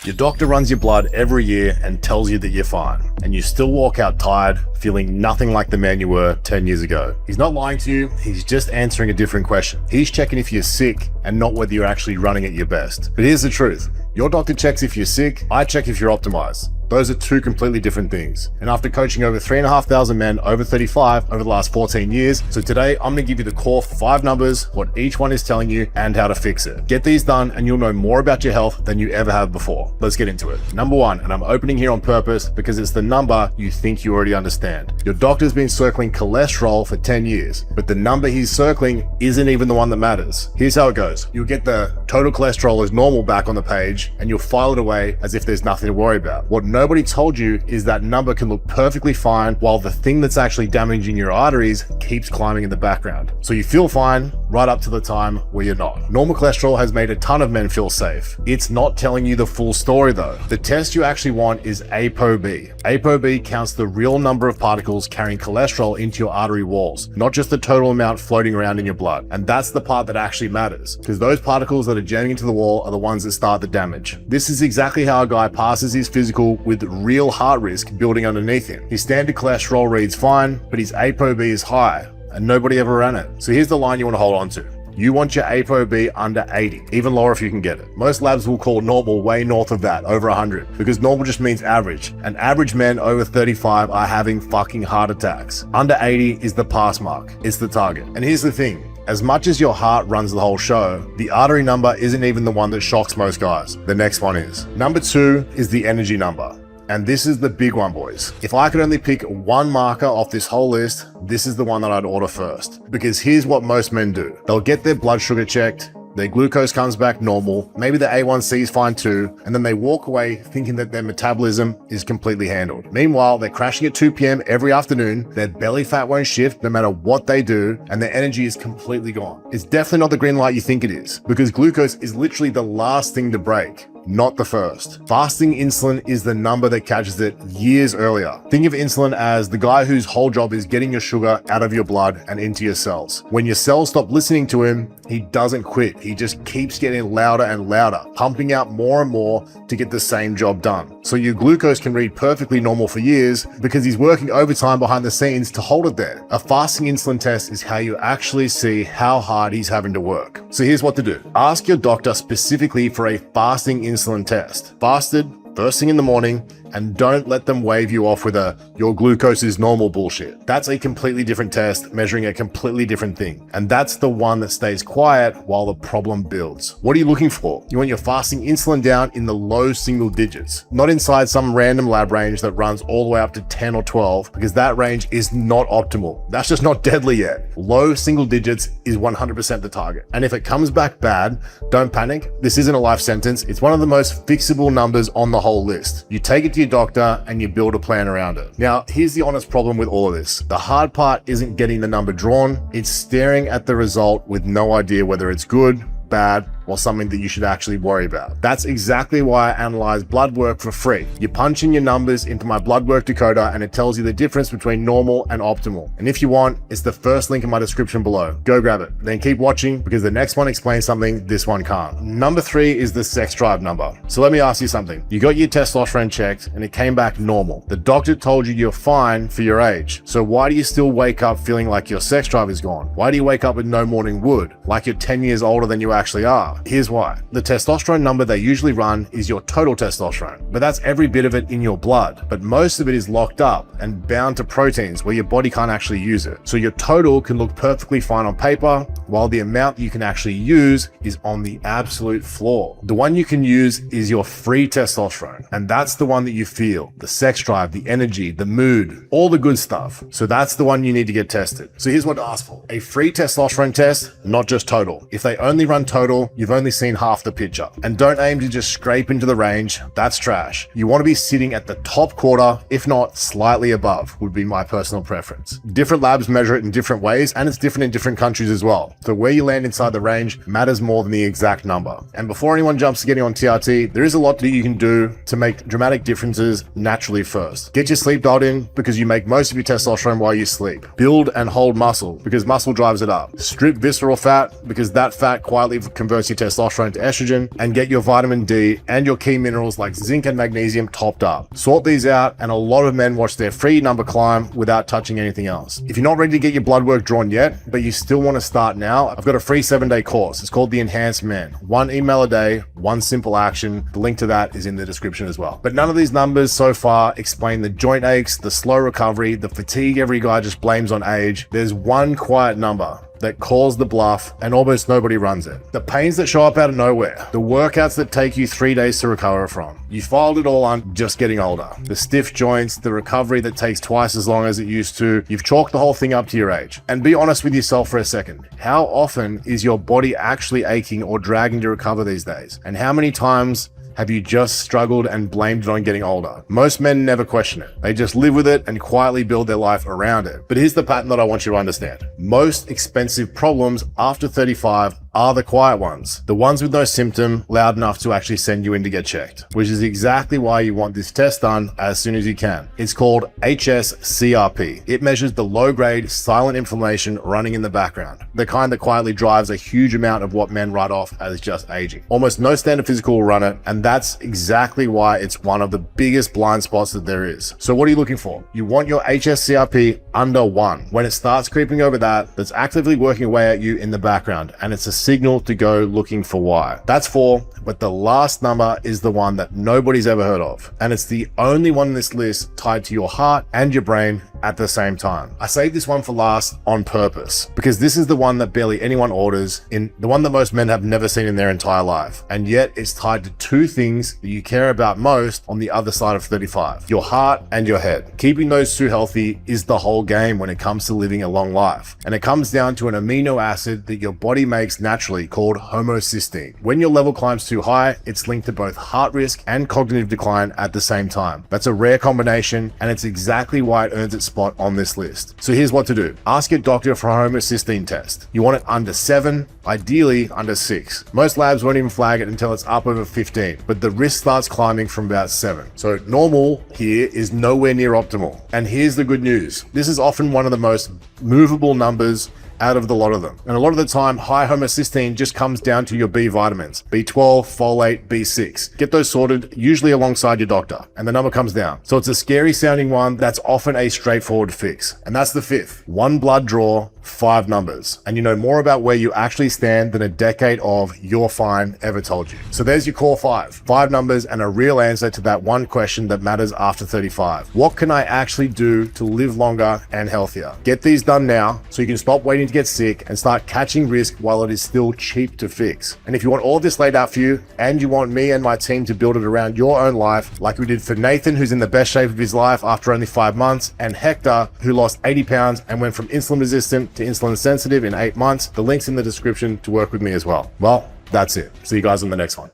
Your doctor runs your blood every year and tells you that you're fine, and you still walk out tired, feeling nothing like the man you were 10 years ago. He's not lying to you, he's just answering a different question. He's checking if you're sick and not whether you're actually running at your best. But here's the truth. Your doctor checks if you're sick, I check if you're optimized. Those are two completely different things. And after coaching over 3,500 men over 35 over the last 14 years, so today I'm gonna give you the core 5 numbers, what each one is telling you, and how to fix it. Get these done and you'll know more about your health than you ever have before. Let's get into it. Number 1, and I'm opening here on purpose because it's the number you think you already understand. Your doctor's been circling cholesterol for 10 years, but the number he's circling isn't even the one that matters. Here's how it goes. You'll get the total cholesterol as normal back on the page and you'll file it away as if there's nothing to worry about. What nobody told you is that number can look perfectly fine while the thing that's actually damaging your arteries keeps climbing in the background. So you feel fine right up to the time where you're not. Normal cholesterol has made a ton of men feel safe. It's not telling you the full story though. The test you actually want is ApoB. ApoB counts the real number of particles carrying cholesterol into your artery walls, not just the total amount floating around in your blood. And that's the part that actually matters, because those particles that are jamming into the wall are the ones that start the damage. This is exactly how a guy passes his physical with real heart risk building underneath him. His standard cholesterol reads fine, but his ApoB is high, and nobody ever ran it. So here's the line you want to hold on to. You want your ApoB under 80, even lower if you can get it. Most labs will call normal way north of that, over 100, because normal just means average, and average men over 35 are having fucking heart attacks. Under 80 is the pass mark, it's the target. And here's the thing. As much as your heart runs the whole show, the artery number isn't even the one that shocks most guys. The next one is. Number 2 is the energy number. And this is the big one, boys. If I could only pick one marker off this whole list, this is the one that I'd order first. Because here's what most men do. They'll get their blood sugar checked, their glucose comes back normal, maybe the A1C is fine too, and then they walk away thinking that their metabolism is completely handled. Meanwhile, they're crashing at 2 p.m. every afternoon, their belly fat won't shift no matter what they do, and their energy is completely gone. It's definitely not the green light you think it is, because glucose is literally the last thing to break, not the first. Fasting insulin is the number that catches it years earlier. Think of insulin as the guy whose whole job is getting your sugar out of your blood and into your cells. When your cells stop listening to him, he doesn't quit. He just keeps getting louder and louder, pumping out more and more to get the same job done. So your glucose can read perfectly normal for years because he's working overtime behind the scenes to hold it there. A fasting insulin test is how you actually see how hard he's having to work. So here's what to do. Ask your doctor specifically for a fasting insulin test. Fasted, first thing in the morning, and don't let them wave you off with your glucose is normal bullshit. That's a completely different test measuring a completely different thing. And that's the one that stays quiet while the problem builds. What are you looking for? You want your fasting insulin down in the low single digits, not inside some random lab range that runs all the way up to 10 or 12, because that range is not optimal. That's just not deadly yet. Low single digits is 100% the target. And if it comes back bad, don't panic. This isn't a life sentence. It's one of the most fixable numbers on the whole list. You take it to your doctor and you build a plan around it. Now, here's the honest problem with all of this. The hard part isn't getting the number drawn, it's staring at the result with no idea whether it's good, bad, or something that you should actually worry about. That's exactly why I analyze blood work for free. You punch in your numbers into my blood work decoder and it tells you the difference between normal and optimal. And if you want, it's the first link in my description below. Go grab it. Then keep watching because the next one explains something this one can't. Number 3 is the sex drive number. So let me ask you something. You got your testosterone checked and it came back normal. The doctor told you you're fine for your age. So why do you still wake up feeling like your sex drive is gone? Why do you wake up with no morning wood, like you're 10 years older than you actually are? Here's why. The testosterone number they usually run is your total testosterone, but that's every bit of it in your blood. But most of it is locked up and bound to proteins where your body can't actually use it. So your total can look perfectly fine on paper, while the amount you can actually use is on the absolute floor. The one you can use is your free testosterone, and that's the one that you feel, the sex drive, the energy, the mood, all the good stuff. So that's the one you need to get tested. So here's what to ask for. A free testosterone test, not just total. If they only run total, you've only seen half the picture. And don't aim to just scrape into the range, that's trash. You want to be sitting at the top quarter, if not slightly above, would be my personal preference. Different labs measure it in different ways, and it's different in different countries as well. So where you land inside the range matters more than the exact number. And before anyone jumps to getting on TRT, there is a lot that you can do to make dramatic differences naturally first. Get your sleep dialed in because you make most of your testosterone while you sleep. Build and hold muscle because muscle drives it up. Strip visceral fat because that fat quietly converts your your testosterone to estrogen, and get your vitamin D and your key minerals like zinc and magnesium topped up. Sort these out, and a lot of men watch their free number climb without touching anything else. If you're not ready to get your blood work drawn yet, but you still want to start now, I've got a free 7-day course. It's called The Enhanced Man. 1 email a day, 1 simple action. The link to that is in the description as well. But none of these numbers so far explain the joint aches, the slow recovery, the fatigue every guy just blames on age. There's one quiet number that calls the bluff and almost nobody runs it. The pains that show up out of nowhere, the workouts that take you 3 days to recover from. You filed it all on just getting older. The stiff joints, the recovery that takes twice as long as it used to. You've chalked the whole thing up to your age. And be honest with yourself for a second. How often is your body actually aching or dragging to recover these days? And how many times have you just struggled and blamed it on getting older? Most men never question it. They just live with it and quietly build their life around it. But here's the pattern that I want you to understand. Most expensive problems after 35 are the quiet ones. The ones with no symptom loud enough to actually send you in to get checked, which is exactly why you want this test done as soon as you can. It's called Hs-CRP. It measures the low-grade silent inflammation running in the background, the kind that quietly drives a huge amount of what men write off as just aging. Almost no standard physical will run it, and that's exactly why it's one of the biggest blind spots that there is. So what are you looking for? You want your Hs-CRP under 1. When it starts creeping over that, that's actively working away at you in the background, and it's a signal to go looking for why. That's 4, but the last number is the one that nobody's ever heard of. And it's the only one in this list tied to your heart and your brain at the same time. I saved this one for last on purpose because this is the one that barely anyone orders, in the one that most men have never seen in their entire life. And yet it's tied to 2 things that you care about most on the other side of 35, your heart and your head. Keeping those 2 healthy is the whole game when it comes to living a long life. And it comes down to an amino acid that your body makes naturally called homocysteine. When your level climbs too high, it's linked to both heart risk and cognitive decline at the same time. That's a rare combination, and it's exactly why it earns its spot on this list. So here's what to do. Ask your doctor for a homocysteine test. You want it under 7, ideally under 6. Most labs won't even flag it until it's up over 15, but the risk starts climbing from about 7. So normal here is nowhere near optimal. And here's the good news. This is often one of the most movable numbers out of the lot of them. And a lot of the time, high homocysteine just comes down to your B vitamins, B12, folate, B6. Get those sorted, usually alongside your doctor, and the number comes down. So it's a scary sounding one that's often a straightforward fix. And that's the 5th. 1 blood draw, 5 numbers. And you know more about where you actually stand than a decade of "you're fine" ever told you. So there's your core 5. 5 numbers and a real answer to that one question that matters after 35. What can I actually do to live longer and healthier? Get these done now so you can stop waiting to get sick and start catching risk while it is still cheap to fix. And if you want all this laid out for you, and you want me and my team to build it around your own life, like we did for Nathan, who's in the best shape of his life after only 5 months, and Hector, who lost 80 pounds and went from insulin resistant to insulin sensitive in 8 months, the link's in the description to work with me as well. Well, that's it. See you guys on the next one.